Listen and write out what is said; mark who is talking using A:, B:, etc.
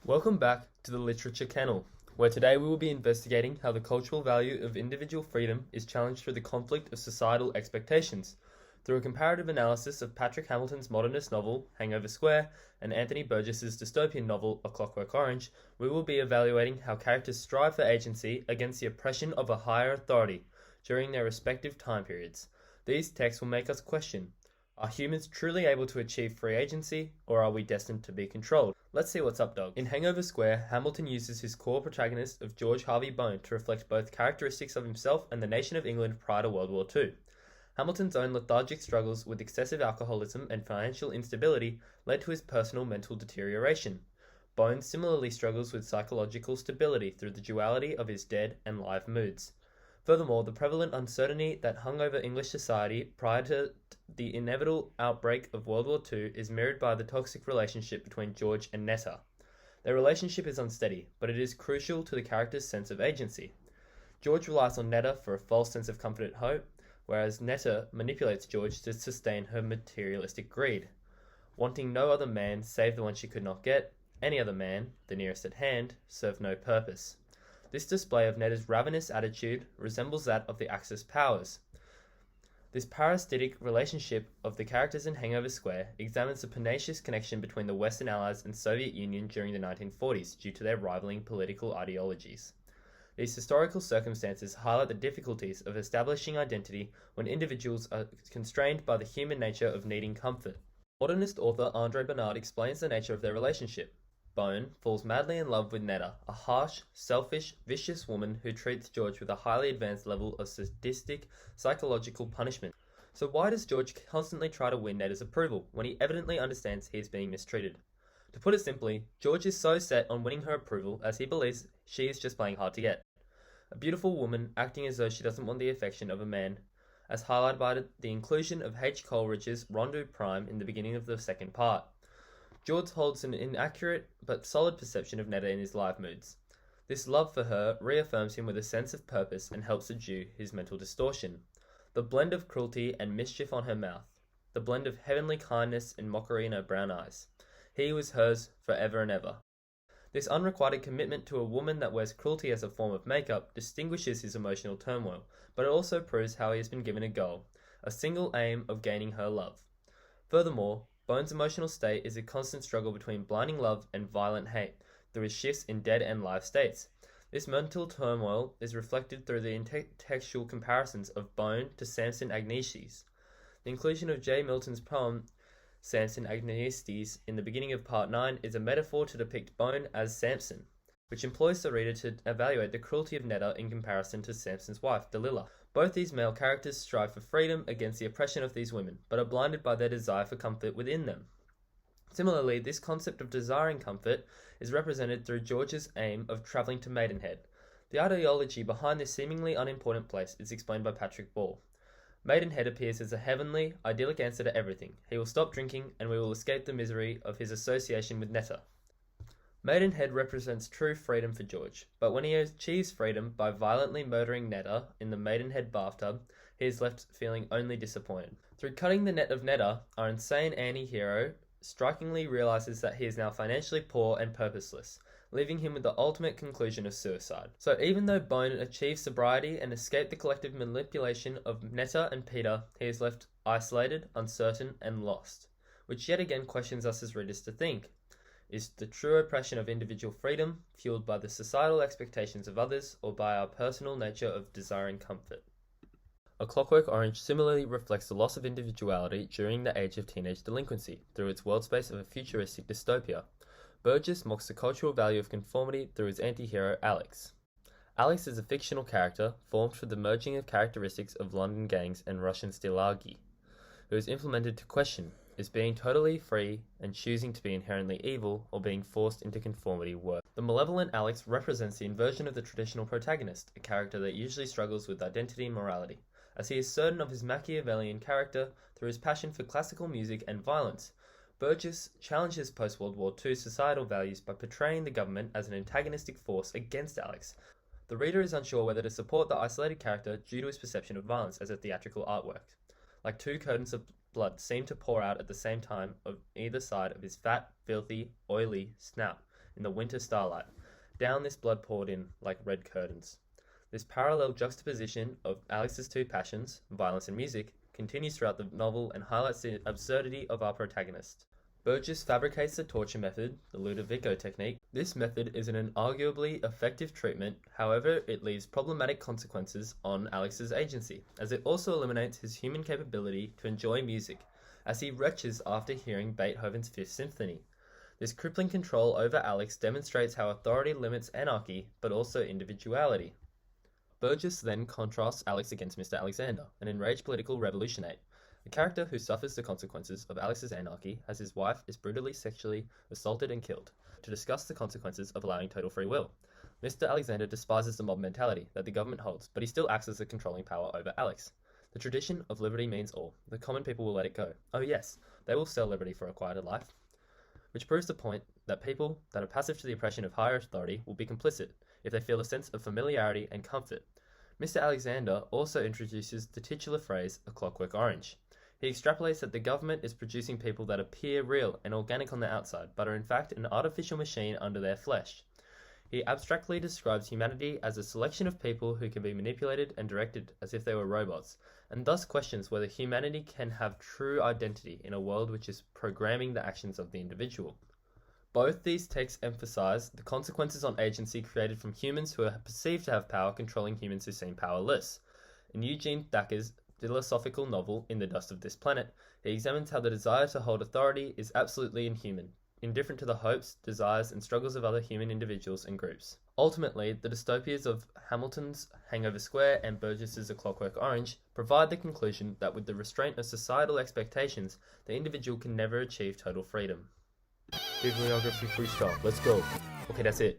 A: Welcome back to the Literature Kennel, where today we will be investigating how the cultural value of individual freedom is challenged through the conflict of societal expectations. Through a comparative analysis of Patrick Hamilton's modernist novel, Hangover Square, and Anthony Burgess's dystopian novel, A Clockwork Orange, we will be evaluating how characters strive for agency against the oppression of a higher authority during their respective time periods. These texts will make us question, are humans truly able to achieve free agency, or are we destined to be controlled? Let's see what's up, dog. In Hangover Square, Hamilton uses his core protagonist of George Harvey Bone to reflect both characteristics of himself and the nation of England prior to World War II. Hamilton's own lethargic struggles with excessive alcoholism and financial instability led to his personal mental deterioration. Bone similarly struggles with psychological stability through the duality of his dead and live moods. Furthermore, the prevalent uncertainty that hung over English society prior to the inevitable outbreak of World War II is mirrored by the toxic relationship between George and Netta. Their relationship is unsteady, but it is crucial to the character's sense of agency. George relies on Netta for a false sense of comfort and hope, whereas Netta manipulates George to sustain her materialistic greed. Wanting no other man save the one she could not get, any other man, the nearest at hand, served no purpose. This display of Netta's ravenous attitude resembles that of the Axis powers. This parasitic relationship of the characters in Hangover Square examines the pernicious connection between the Western Allies and Soviet Union during the 1940s due to their rivaling political ideologies. These historical circumstances highlight the difficulties of establishing identity when individuals are constrained by the human nature of needing comfort. Modernist author Andre Bernard explains the nature of their relationship. Bone falls madly in love with Netta, a harsh, selfish, vicious woman who treats George with a highly advanced level of sadistic, psychological punishment. So why does George constantly try to win Netta's approval when he evidently understands he is being mistreated? To put it simply, George is so set on winning her approval as he believes she is just playing hard to get. A beautiful woman acting as though she doesn't want the affection of a man, as highlighted by the inclusion of H. Coleridge's Rondeau Prime in the beginning of the second part. George holds an inaccurate but solid perception of Netta in his live moods. This love for her reaffirms him with a sense of purpose and helps subdue his mental distortion. The blend of cruelty and mischief on her mouth, the blend of heavenly kindness and mockery in her brown eyes. He was hers forever and ever. This unrequited commitment to a woman that wears cruelty as a form of makeup distinguishes his emotional turmoil, but it also proves how he has been given a goal, a single aim of gaining her love. Furthermore, Bone's emotional state is a constant struggle between blinding love and violent hate through his shifts in dead and live states. This mental turmoil is reflected through the intertextual comparisons of Bone to Samson Agnestes. The inclusion of J. Milton's poem Samson Agnestes in the beginning of Part 9 is a metaphor to depict Bone as Samson, which employs the reader to evaluate the cruelty of Netta in comparison to Samson's wife, Delilah. Both these male characters strive for freedom against the oppression of these women, but are blinded by their desire for comfort within them. Similarly, this concept of desiring comfort is represented through George's aim of travelling to Maidenhead. The ideology behind this seemingly unimportant place is explained by Patrick Ball. Maidenhead appears as a heavenly, idyllic answer to everything. He will stop drinking, and we will escape the misery of his association with Netta. Maidenhead represents true freedom for George, but when he achieves freedom by violently murdering Netta in the Maidenhead bathtub, he is left feeling only disappointed. Through cutting the net of Netta, our insane anti-hero strikingly realizes that he is now financially poor and purposeless, leaving him with the ultimate conclusion of suicide. So even though Bone achieves sobriety and escaped the collective manipulation of Netta and Peter, he is left isolated, uncertain, and lost, which yet again questions us as readers to think. Is the true oppression of individual freedom fueled by the societal expectations of others or by our personal nature of desiring comfort? A Clockwork Orange similarly reflects the loss of individuality during the age of teenage delinquency through its world space of a futuristic dystopia. Burgess mocks the cultural value of conformity through his anti-hero Alex. Alex is a fictional character formed from the merging of characteristics of London gangs and Russian stylagi, who is implemented to question, is being totally free and choosing to be inherently evil or being forced into conformity worse. The malevolent Alex represents the inversion of the traditional protagonist, a character that usually struggles with identity and morality, as he is certain of his Machiavellian character through his passion for classical music and violence. Burgess challenges post-World War II societal values by portraying the government as an antagonistic force against Alex. The reader is unsure whether to support the isolated character due to his perception of violence as a theatrical artwork. Like two curtains of blood seem to pour out at the same time on either side of his fat, filthy, oily snout, in the winter starlight. Down this blood poured in like red curtains. This parallel juxtaposition of Alex's two passions, violence and music, continues throughout the novel and highlights the absurdity of our protagonist. Burgess fabricates the torture method, the Ludovico technique. This method is an arguably effective treatment, however it leaves problematic consequences on Alex's agency, as it also eliminates his human capability to enjoy music, as he retches after hearing Beethoven's Fifth Symphony. This crippling control over Alex demonstrates how authority limits anarchy, but also individuality. Burgess then contrasts Alex against Mr. Alexander, an enraged political revolutionary, a character who suffers the consequences of Alex's anarchy as his wife is brutally sexually assaulted and killed, to discuss the consequences of allowing total free will. Mr. Alexander despises the mob mentality that the government holds, but he still acts as the controlling power over Alex. The tradition of liberty means all. The common people will let it go. Oh yes, they will sell liberty for a quieter life. Which proves the point that people that are passive to the oppression of higher authority will be complicit if they feel a sense of familiarity and comfort. Mr. Alexander also introduces the titular phrase, a clockwork orange. He extrapolates that the government is producing people that appear real and organic on the outside, but are in fact an artificial machine under their flesh. He abstractly describes humanity as a selection of people who can be manipulated and directed as if they were robots, and thus questions whether humanity can have true identity in a world which is programming the actions of the individual. Both these texts emphasize the consequences on agency created from humans who are perceived to have power controlling humans who seem powerless. In Eugene Thacker's philosophical novel In the Dust of This Planet, he examines how the desire to hold authority is absolutely inhuman, indifferent to the hopes, desires, and struggles of other human individuals and groups. Ultimately, the dystopias of Hamilton's Hangover Square and Burgess's A Clockwork Orange provide the conclusion that with the restraint of societal expectations, the individual can never achieve total freedom. Bibliography freestyle, let's go. Okay, that's it.